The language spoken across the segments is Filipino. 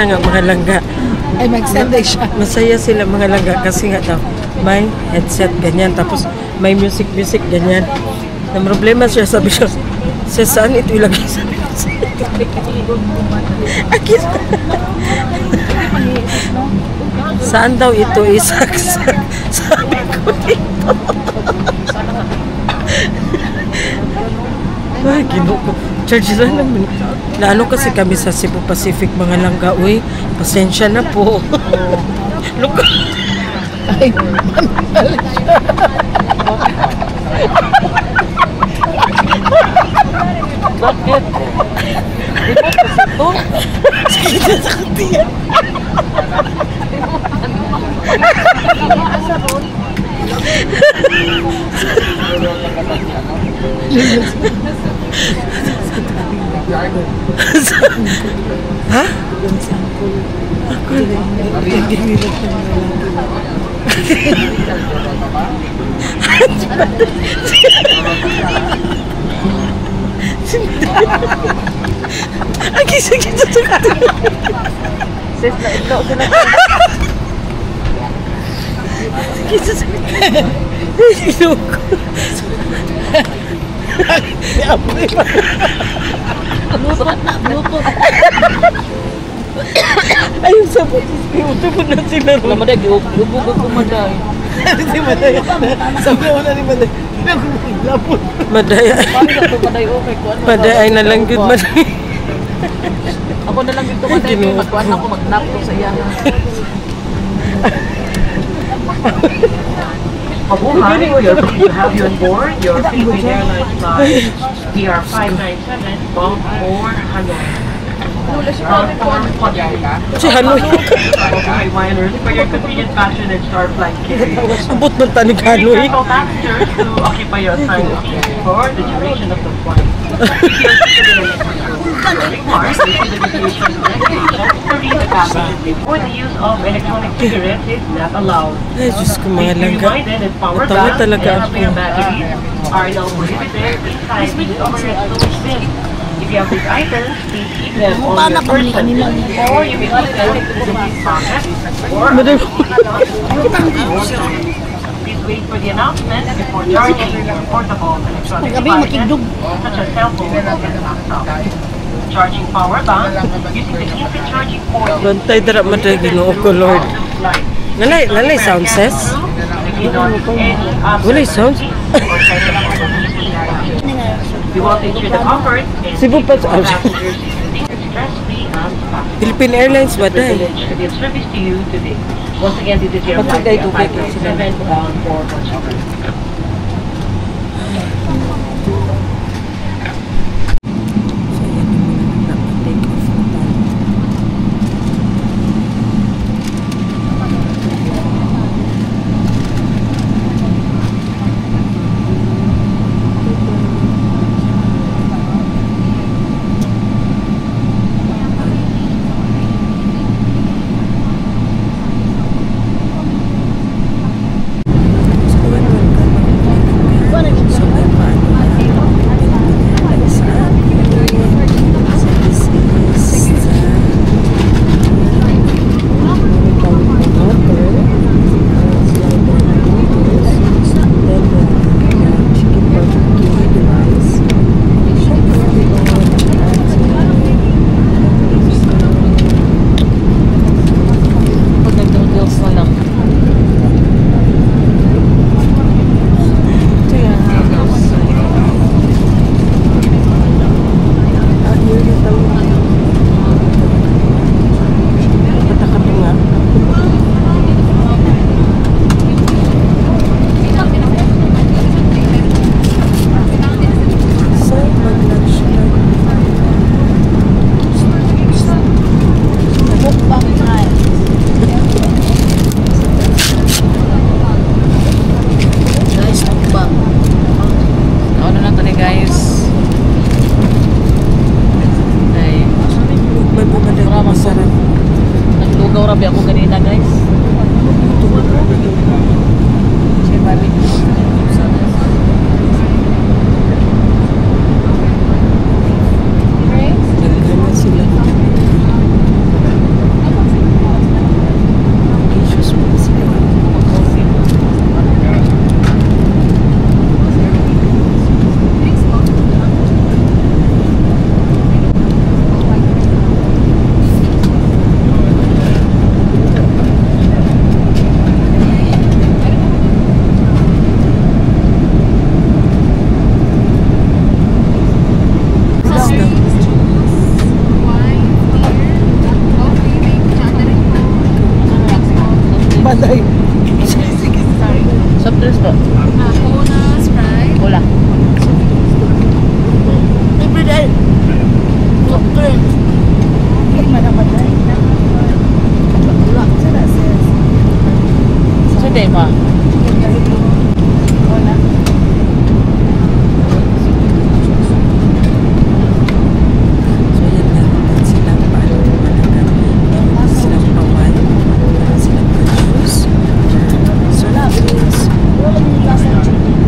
na nga mga langga. Ay, mag-Sunday siya. Masaya sila mga langga kasi nga daw may headset ganyan tapos may music ganyan. Ang problema siya, sabi siya, sa saan ito ilagay sa music? Akis. Saan daw ito isaksak? Sabi ko dito. Ay, Ginoo ko. Charge lang naman. Lalo kasi kami sa Cebu Pacific mga langga. Uy, pasensya na po. Look. Ay, bakit? Di ba kasi ito? Sige sa katiyan. Ha? Aki sakit sa katiyan. Sis na ito sila. Sakit sa katiyan. Iloko. Apoy pa. Lupot. Ayun sa butis. Ito po na sila. Maday, lubog ko maday. Hindi maday. Sabi mo na ni maday. Lapot. Maday. Maday ay nalanggit maday. ako na lang dito maday. Magkuhan ako, mag-nap ko sa iya. Mabuhay, we are pleased to have you on board your Philippine Airlines flight PR597 bound for Hanoi. Si Hanoi. Miners, for your convenient fashion and star flight carriers. Abot ng tanig Hanoi. Passengers to occupy your assigned seats for the duration of the flight. Requires identification to read the passengers before the use of electronic cigarettes is not allowed. Ay, Diyos ko mga langga. Natawa talaga ako. Are now prohibited inside the overhead storage bin. If you have these items, please keep them on your person, or you may put them into the seat pocket, or please wait for the announcement before charging your portable electronic devices, such as cell phone and laptop. Charging power bank using the instant charging port. Bantay dara maday Ginoo ko Lord. Lalay sound says. Walay sound. We want to ensure the comfort and Cebu pa passengers using stress-free and fast. Philippine Airlines ba day? To be of service to you today. Once again, this is your Pag flight day tubig 597 bound for Portugal. maday. Soft drinks po. Cola, Sprite. Wala. Everyday. Soft drink. Hindi man ang maday. Wala. Sila sis. So, hindi mo. Cola. So yan lang. Silang paano silang pawal. Silang juice. So drinks. Wala yung lasa ng chicken.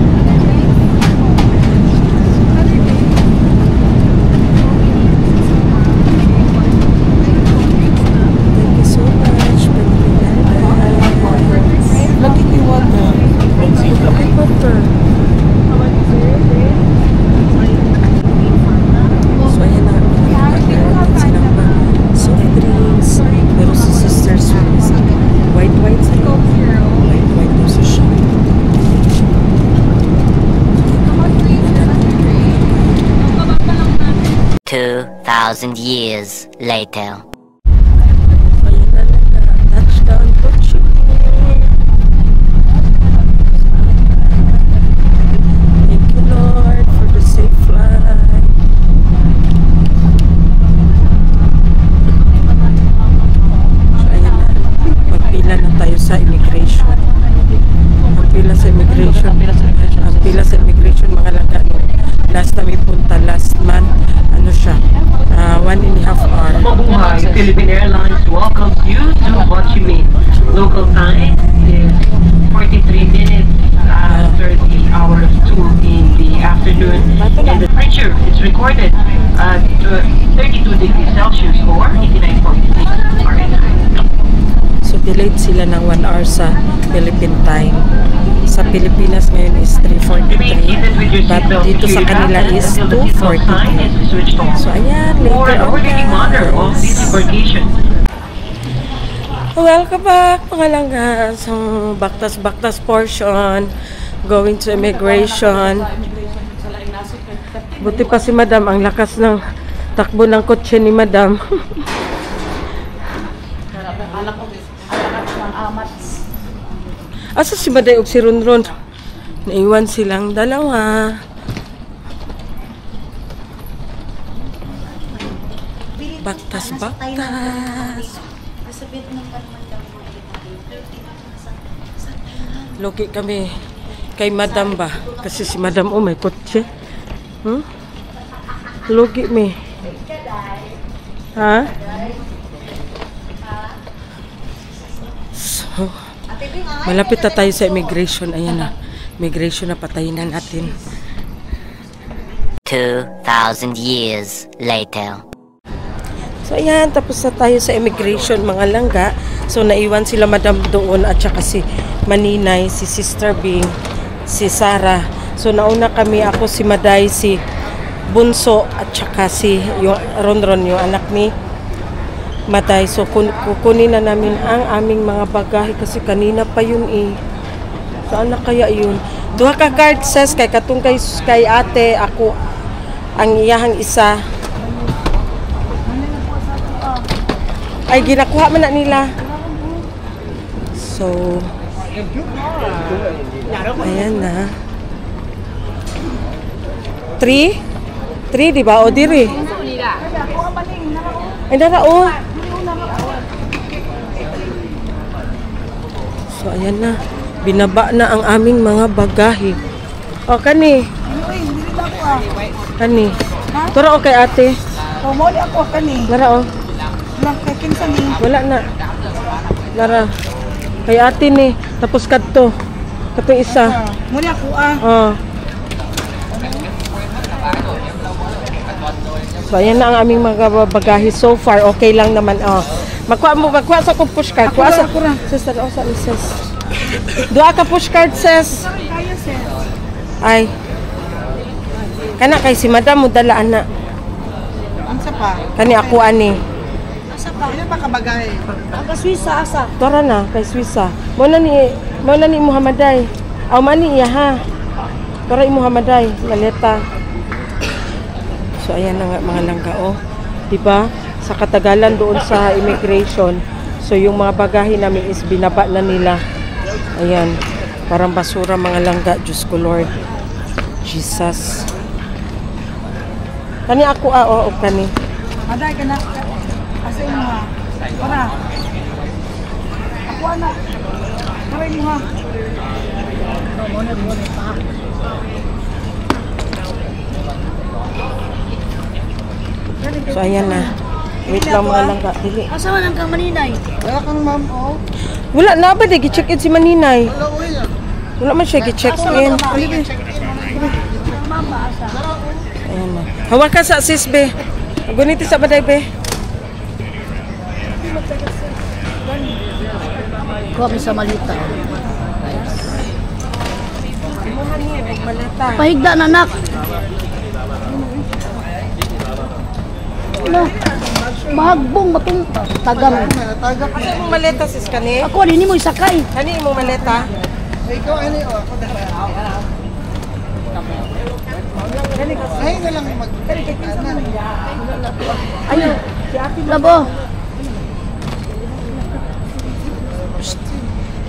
Thank you so much. Lagi ni water. Lagi water. So ayan na. Silang pa soft drinks. Pero si Sister Swiss. White sa'yo. White daw sa siya. 2,000 years later. So ayan na touchdown po Thank you Lord for the safe flight. So ayan na. Magpila na tayo sa immigration. Magpila sa immigration. Ang pila sa immigration mga langga. Last na may punta last month. Ano siya? 1.5 hour. Mabuhay Philippine Airlines welcomes you to Ho Chi Minh. Local time is 43 minutes after the hour of 2 in the afternoon. And the temperature is recorded at 32 degrees Celsius or 89.6 Fahrenheit. So delayed sila ng 1 hour sa Philippine time. Sa Pilipinas ngayon is 3:43. But dito sa kanila is 2:43. So ayan, later on guys. Welcome back mga langga. So baktas portion. Going to immigration. Buti pa si Madam. Ang lakas ng takbo ng kotse ni Madam. Asa si Maday og si Runrun? Naiwan silang dalawa. Baktas. Loki kami kay Madam ba? Kasi si Madam may kotse. Loki mi. Ha? So, malapit na tayo sa immigration. Ayan na. Immigration na, patayin na natin. 2,000 years later. So ayan, tapos na tayo sa immigration mga langga. So naiwan sila Madam doon at saka si Maninay, si Sister Bing, si Sarah. So nauna kami, ako, si Maday, si Bunso at saka si Ronron, yung anak ni Maday. So kukunin na namin ang aming mga bagahe kasi kanina pa yun eh. Saan na kaya yun? Duha ka card says kay katong kay ate, ako ang iyahang isa. Ay, ginakuha man na nila. So, ayan na. 3? 3, di ba? O, diri. Ay, nara, o. So, ayan na. Binaba na ang aming mga bagahe. O, kani. Kani. Tara, o, kay ate. Pumuli ako kani. Nara, o. Lang kay kinsa ni. Wala na. Nara. Kay ate ni. Tapos kadto. Kadto isa. Muli ako ah. Oh. So ayan na ang aming mga bagahe so far. Okay lang naman. Oh. Magkuha sa kong pushcard. Kuha sa sister, oh, sa sis. Duha ka pushcard, sis. Kaya sis. Ay. Kana kay si Madam mo dala ana. Unsa pa? Kani ako ani. Asa pa? Ano pa kabagay? Aga Swissa asa. Tara na kay Swissa. Mo na ni Muhammaday. Aw mani iya ha. Tara Muhammaday, maleta. So ayan na nga mga langga oh. 'Di ba? Sa katagalan doon sa immigration. So yung mga bagahe namin is binaba na nila. Ayan. Parang basura mga langga. Diyos ko Lord. Jesus. Kani ako oo kani. Aday ka na. Kasi mo ha. Para. Ako na. Karay mo ha. So ayan na. Wait lang mga langga. Dili. Asa man ang kang maninay? Wala kang ma'am oh. Wala na ba di gi-check in si Maninay? Wala man siya gi-check in. Ma'am ba asa? Ayan na. Hawak ka sa sis be. Guniti sa baday be. Kami sa malita. Maleta. Pahigda na nak. Ano? Mahagbong matong tagang. Asa imong maleta sis kani? Ako din mo isakay. Kani imong maleta? Ikaw ani o ako na. Ay na lang mag. Ayo, si Ate Labo.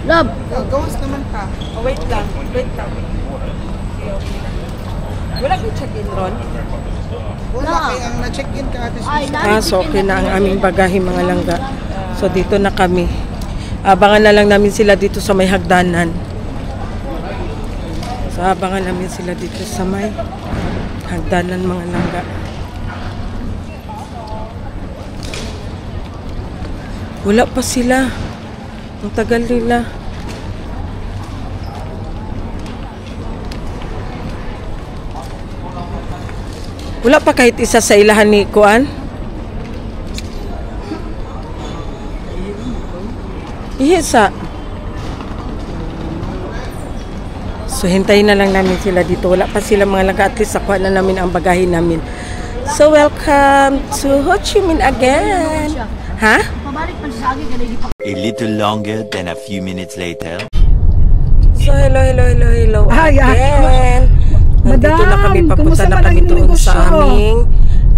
Lab. gawas naman ka. Oh, wait lang. Wait lang. Wala kang check-in ron? Wala kay ang na-check-in ka ate. So okay na ang aming bagahe mga langga. So dito na kami. Abangan na lang namin sila dito sa may hagdanan. So abangan namin sila dito sa may hagdanan mga langga. Wala pa sila. Ang tagal nila. Wala pa kahit isa sa ilahan ni Kuan? Ihisa. So hintayin na lang namin sila dito. Wala pa sila mga langga. At least nakuha na namin ang bagahe namin. So welcome to Ho Chi Minh again. Ha? Pabalik man sa agi kanay gipak. A little longer than a few minutes later. So hello again. Nandito na kami, papunta na kami doon sa aming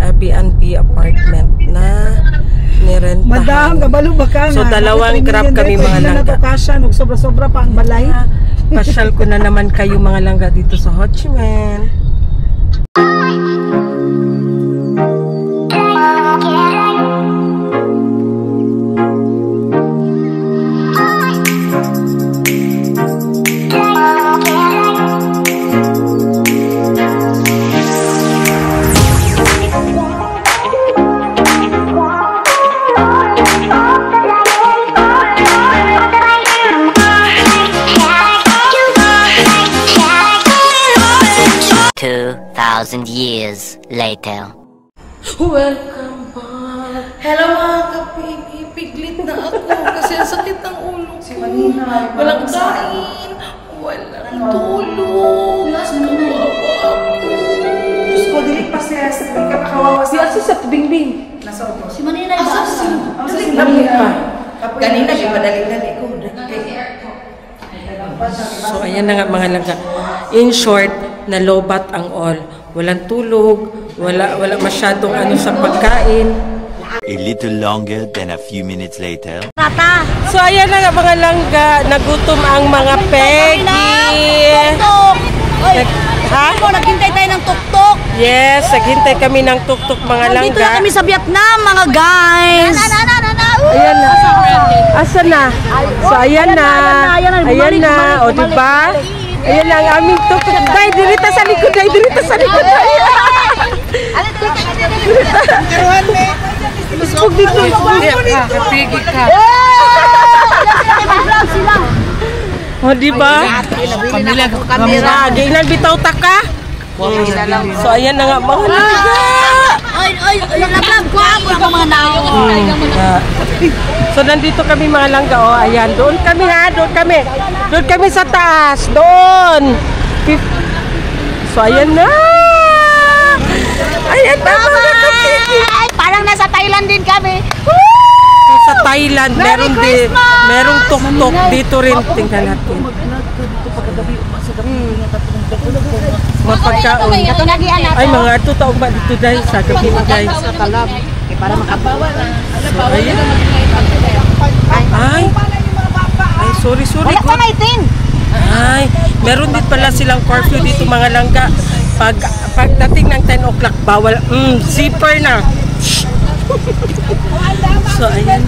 Airbnb apartment na nirentahan. Madam, kabalo ba ka? So dalawang grab kami mga langga. Sobra-sobra pa ang balay. Pasyal ko na naman kayo mga langga dito sa Ho Chi Minh. Years later. Welcome back. Hello mga kapigi, piglit na ako kasi ang sakit ng ulo ko. Walang kain, walang tulog. Kawawa ako. Diyos ko, dili pa siya. Hindi ka makawawa Si Asis at Bingbing. Nasa utos. Si Maninay ba? Kanina, di ba dali-dali ko? So ayan na nga mga langga. In short, nalobat ang all. Walang tulog, wala masyadong ano sa pagkain. A little longer than a few minutes later. Tata. So ayan na nga mga langga, nagutom ang mga Peggy. Tuktok. Oy. Ha? Ako naghintay tayo ng tuktok. Yes, naghintay kami ng tuktok mga Dito na langga. kami sa Vietnam, mga guys. Ayan na. Asa na? So ayan na. Ayan na. O diba? Ayan na ang aming tuktok. Day, dirita sa likod. Day, dirita sa likod. Huwag dito. Kapigi ka. O diba? Kamera. Gainan bitaw taka. So ayan na nga mga langga. Oy, lablab ko ako mga nao. So nandito kami mga langga, oh, ayan, doon kami ha, doon kami sa taas, doon. So ayan na. Ayan na mga kapigi. Parang nasa Thailand din kami. Sa Thailand, merong tuk-tuk dito rin. Tingnan natin. Mga pagkaon. Ay, mga ato taong ba dito dahil sa gabi guys. Para makabawa. So, ayan. Ay, ay, sorry. Wala ka na itin. Ay, meron din pala silang curfew dito mga langga. Pagdating ng 10 o'clock, bawal. Zipper na. So, ayan.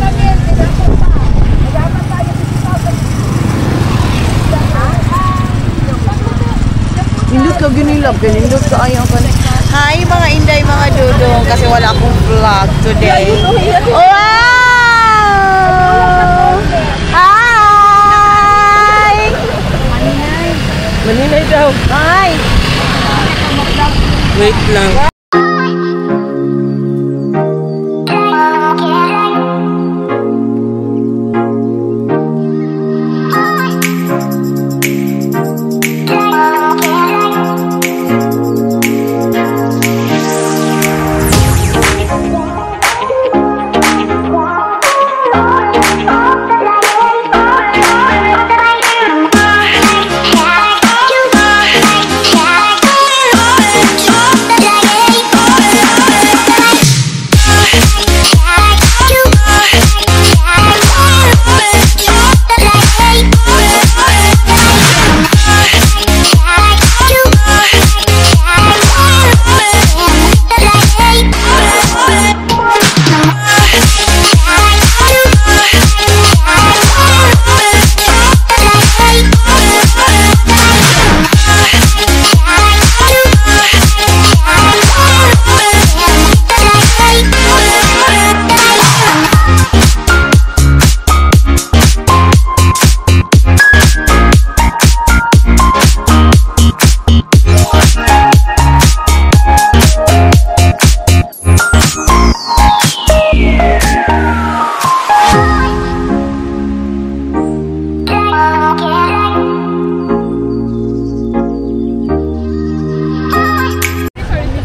Hindot ka ginilab, hindot ka ayaw ka na. Hi mga inday, mga dudong, kasi wala akong vlog today. Wow! Hi! Maninay daw. Hi! Wait lang.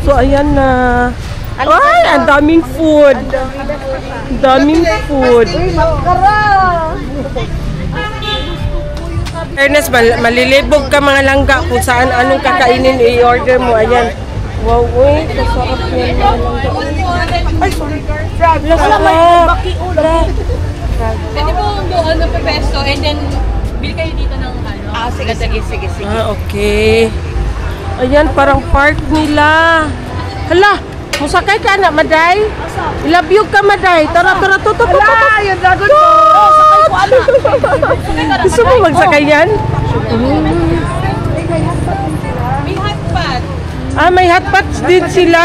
So, ayan na. Ay, ang daming food. Daming food. Fairness, malilibog ka mga langga kung saan anong kakainin i-order mo. Ayan. Wow, uy. Kasarap yan mga langga. Ay, sorry. Lasarap. Pwede po doon na peso and then bili kayo dito ng ano. Sige. Okay. Ayan, parang park nila. Hala, musakay ka na, Maday? Ilabyog ka, Maday. Tara, tutot. Hala, yung dragon po. Sakay ko, anak. Gusto mo magsakay yan? May hotpot. Ah, may hotpots din sila.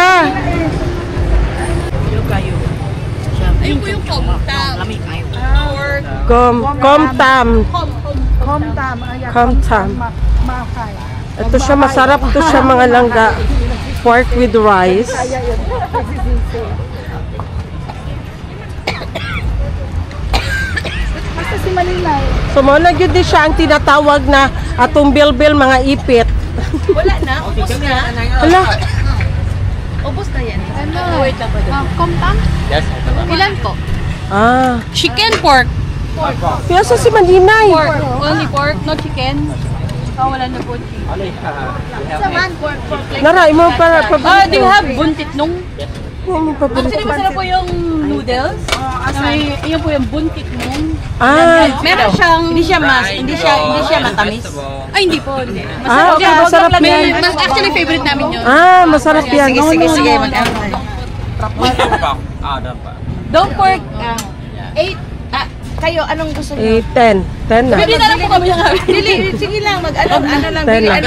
Ayun po yung komtam. Or Komtam. Komtam. Komtam. Makay. Ito siya, masarap to siya mga langga. Pork with rice. Basta si Maninay. So, muna yun din siya ang tinatawag na atong bilbil mga ipit. wala na, ubos na. Hala, Ubos na yan. Ano? Wait lang pa doon. Komtam? Yes, Ilan po? chicken Pork. Piyasa si Maninay. Pork. Only pork, no chicken. Wala na po chicken. Nara, imo para Do you have buntit nung? Imo pa Actually, masarap po yung noodles. Yun po yung buntit nung. Meron siyang hindi siya matamis. Ay, hindi po. Hindi. Masarap yan. Actually, favorite namin yun. Masarap yan. Sige. Don't pork. 8. Kayo, anong gusto niyo? 10 na. Pwede na lang po kami yung Dili, sige lang, ano lang, 10 na.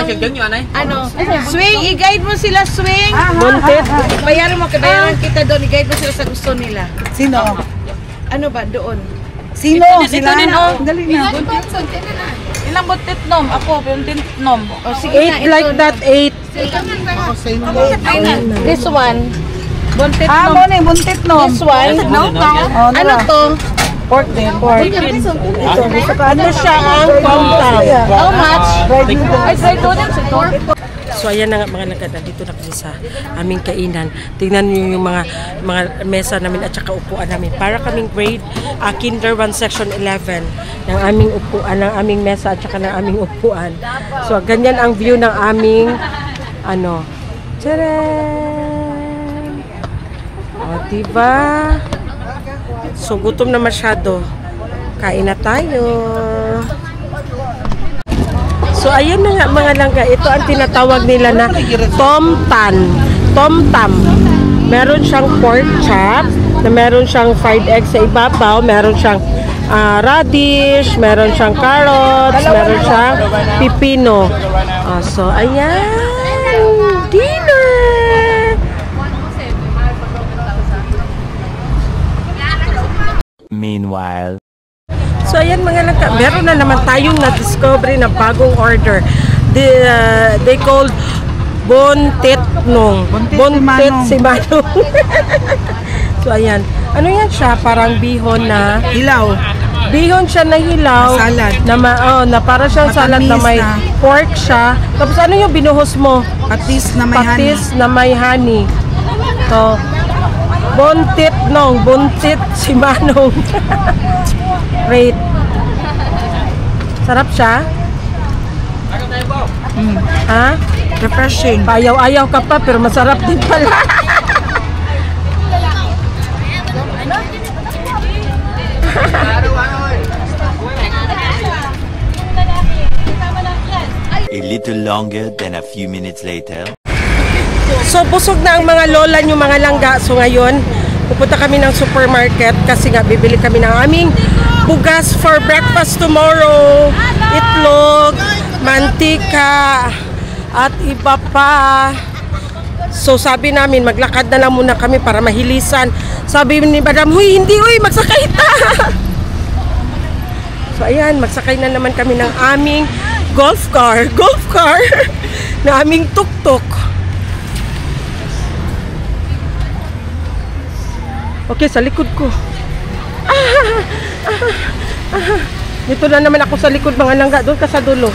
swing, i-guide mo sila, swing. Buntit. Bayaran kita doon, i-guide mo sila sa gusto nila. Sino? Ano ba, doon? Sino? Sila din, na. oh. Dali na. Ilang buntit nom? Ako, buntit nom. O, sige 8 like that, 8. This one. Buntit Mo na yung buntit no. This one. Ano to? Pork din. Pork. Ano siya ang komtam? How much? Ay, try noodles ito. So ayan na nga mga nagkada, dito na kami sa aming kainan. Tingnan niyo yung mga mesa namin at saka upuan namin. Para kaming grade Kinder 1 section 11 ng aming upuan, ng aming mesa at saka ng aming upuan. So ganyan ang view ng aming Tcharam! O diba? So gutom na masyado. Kain na tayo. So, ayan na nga mga langga. Ito ang tinatawag nila na tom tam. Meron siyang pork chop, na meron siyang fried egg sa ibabaw, meron siyang radish, meron siyang carrots, meron siyang pipino. So, ayan. Dinner! Meanwhile. So, ayan mga langga, meron na naman tayong na-discover na bagong order. They called Bontit Nong. Bontit si Manong. So, ayan. Ano yan siya? Parang bihon na Hilaw. Bihon siya na hilaw. Salad. Na para siyang salad na may pork siya. Tapos ano yung binuhos mo? Patis na may honey. Patis na may honey. So, Bontit Nong. Bontit si Manong. Great. Sarap siya? Ha? Refreshing. Ayaw-ayaw ka pa pero masarap din pala. A little longer than a few minutes later. So, busog na ang mga lola nyo, mga langga. So, ngayon, pupunta kami ng supermarket kasi nga, bibili kami ng aming bugas for breakfast tomorrow. Itlog, mantika, at iba pa. So, sabi namin, maglakad na lang muna kami para mahilisan. Sabi ni Madam, huy, hindi, magsakay ta. So, ayan, magsakay na naman kami ng aming golf car na aming tuk-tuk. Okay, sa likod ko. Dito na naman ako sa likod mga langga. Doon ka sa dulo.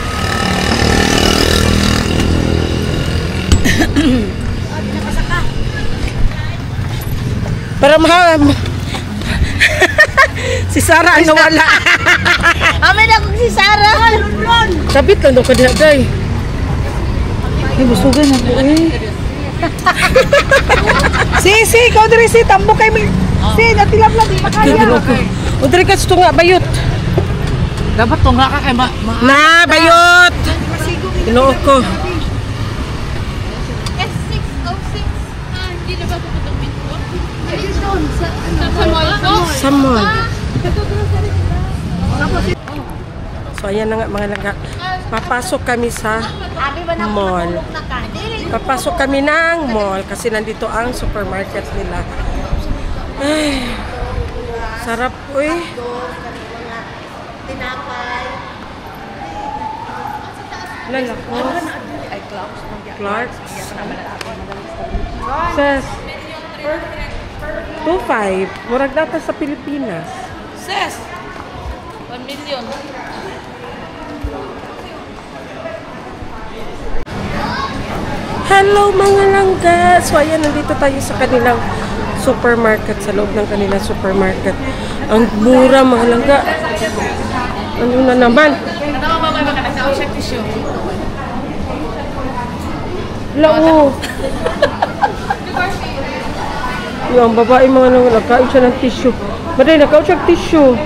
Para si Sarah ang nawala. Amin ako si Sarah. Sabit lang daw ka diha, day. Busugan na po Si, ikaw diri si tambo kay mi. Si, natilap lang di makaya. O diri ka ito nga, bayot. Dapat tunga ka kay Na, bayot. Inuok ko. Hindi na ba pupunta sa mall po? Sa mall. So, ayan na nga mga langga. Papasok kami sa mall. Papasok kami ng mall kasi nandito ang supermarket nila. Ay, sarap, uy. Lalakos. Clark. Ses. 2.5. Murag data sa Pilipinas. Ses! 1 million. Hello mga langga! So ayan, nandito tayo sa kanilang supermarket, sa loob ng kanilang supermarket. Ang mura mga langga. Ano na naman? Lao! Yung babae mga langga, nagkain siya ng tissue. Baday, nagkain siya ng tissue.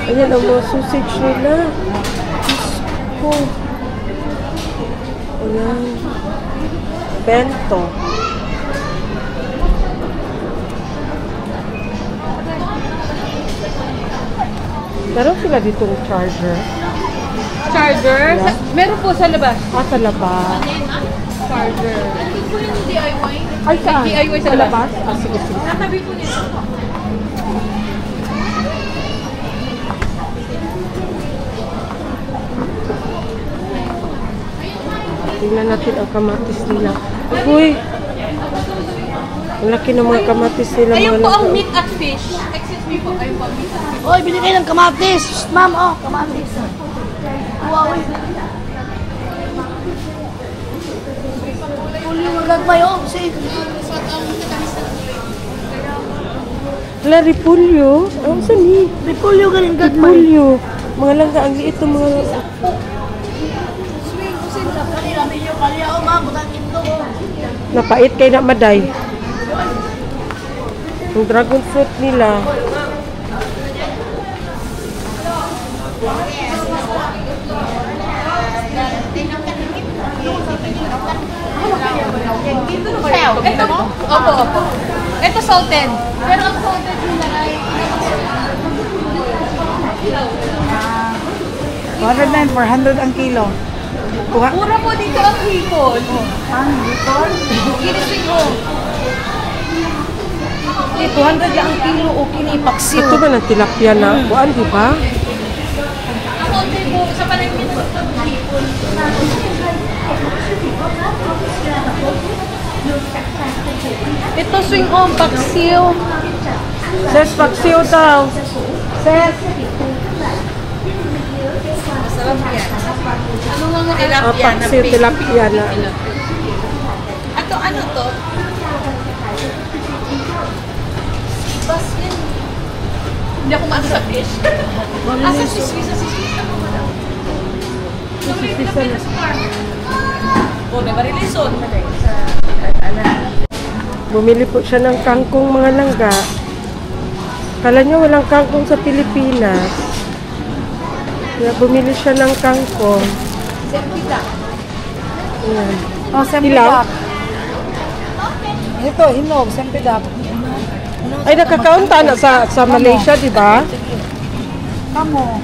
Ayan ang mga sausage nila. Oh. Ayan. Bento. Meron sila ditong charger. Charger? Yeah. Meron po sa labas. Sa labas. Charger. DIY? Ay, saan? DIY sa labas? Sige. Natabi po nito. Tingnan natin ang kamatis nila. Uy! Ang laki ng mga kamatis nila. Ayun mga po ang langga. meat at fish. Excuse me po, ayun po ang meat at fish. Oy, bili kayo ng kamatis. Ma'am, kamatis. Wow. Puli wagag mayo. Wala, repulyo. Ang saan ni? Repulyo galing gagmay. Repulyo. Mga langga, ang liit ng mga... Napait kay na maday. Yung dragon fruit nila. Ito mo? Opo, opo. Ito salted. Pero ang salted nila ay 209, 400 ang kilo. Kuha. mura po dito ang hipon. Ang hipon? Ginising ko. 200 lang ang kilo o kinipaksiw. Ito ba ng tilapia na kuan, di ba? Ang salted po, sa palengke na ito ang hipon. Ito swing on, paksiw. Ses, paksiw daw. Ses. Masarap yan. Ano nga tilapia na Paksiw, tilapia na. Ito, ano to? Bas yan. Hindi ako maano sa fish. Asa si Swiss? Sa Swiss ako madam. Oh, may marilison. Bumili po siya ng kangkong mga langga. Kala niya walang kangkong sa Pilipinas. Kaya bumili siya ng kangkong. Ayan. Oh, sempidap. Ito, hinog, sempidap. Ay, nakakaunta na sa Malaysia, di ba? Kamo.